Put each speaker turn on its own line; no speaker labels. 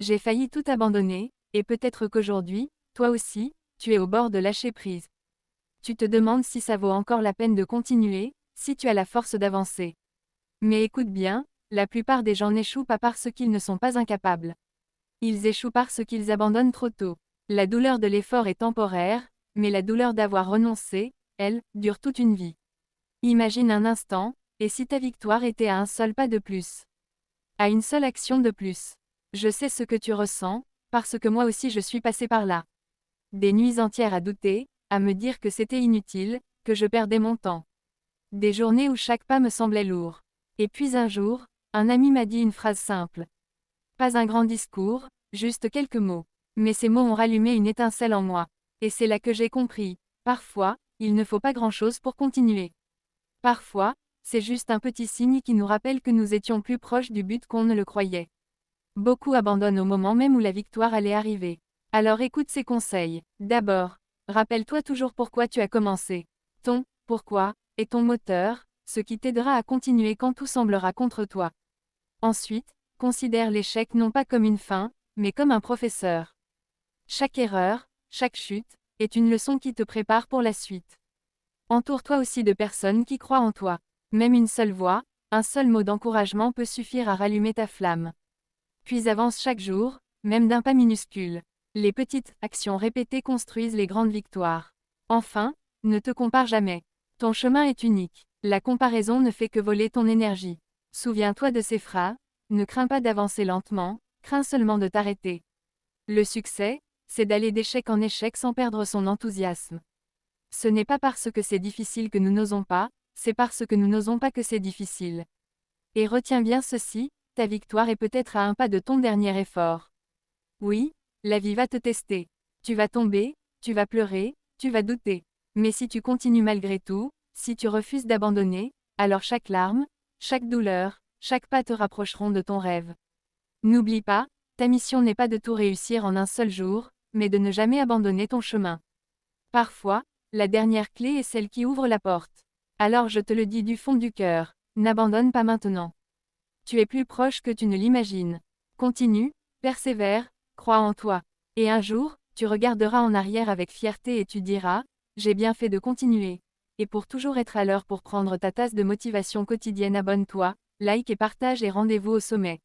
J'ai failli tout abandonner, et peut-être qu'aujourd'hui, toi aussi, tu es au bord de lâcher prise. Tu te demandes si ça vaut encore la peine de continuer, si tu as la force d'avancer. Mais écoute bien, la plupart des gens n'échouent pas parce qu'ils ne sont pas incapables. Ils échouent parce qu'ils abandonnent trop tôt. La douleur de l'effort est temporaire, mais la douleur d'avoir renoncé, elle, dure toute une vie. Imagine un instant, et si ta victoire était à un seul pas de plus? À une seule action de plus. Je sais ce que tu ressens, parce que moi aussi je suis passé par là. Des nuits entières à douter, à me dire que c'était inutile, que je perdais mon temps. Des journées où chaque pas me semblait lourd. Et puis un jour, un ami m'a dit une phrase simple. Pas un grand discours, juste quelques mots. Mais ces mots ont rallumé une étincelle en moi. Et c'est là que j'ai compris. Parfois, il ne faut pas grand-chose pour continuer. Parfois, c'est juste un petit signe qui nous rappelle que nous étions plus proches du but qu'on ne le croyait. Beaucoup abandonnent au moment même où la victoire allait arriver. Alors écoute ces conseils. D'abord, rappelle-toi toujours pourquoi tu as commencé. Ton pourquoi est ton moteur, ce qui t'aidera à continuer quand tout semblera contre toi. Ensuite, considère l'échec non pas comme une fin, mais comme un professeur. Chaque erreur, chaque chute, est une leçon qui te prépare pour la suite. Entoure-toi aussi de personnes qui croient en toi. Même une seule voix, un seul mot d'encouragement peut suffire à rallumer ta flamme. Puis avance chaque jour, même d'un pas minuscule. Les petites actions répétées construisent les grandes victoires. Enfin, ne te compare jamais. Ton chemin est unique. La comparaison ne fait que voler ton énergie. Souviens-toi de ces phrases, ne crains pas d'avancer lentement, crains seulement de t'arrêter. Le succès, c'est d'aller d'échec en échec sans perdre son enthousiasme. Ce n'est pas parce que c'est difficile que nous n'osons pas, c'est parce que nous n'osons pas que c'est difficile. Et retiens bien ceci, ta victoire est peut-être à un pas de ton dernier effort. Oui, la vie va te tester. Tu vas tomber, tu vas pleurer, tu vas douter. Mais si tu continues malgré tout, si tu refuses d'abandonner, alors chaque larme, chaque douleur, chaque pas te rapprocheront de ton rêve. N'oublie pas, ta mission n'est pas de tout réussir en un seul jour, mais de ne jamais abandonner ton chemin. Parfois, la dernière clé est celle qui ouvre la porte. Alors je te le dis du fond du cœur, n'abandonne pas maintenant. Tu es plus proche que tu ne l'imagines. Continue, persévère, crois en toi. Et un jour, tu regarderas en arrière avec fierté et tu diras, j'ai bien fait de continuer. Et pour toujours être à l'heure pour prendre ta tasse de motivation quotidienne, abonne-toi, like et partage et rendez-vous au sommet.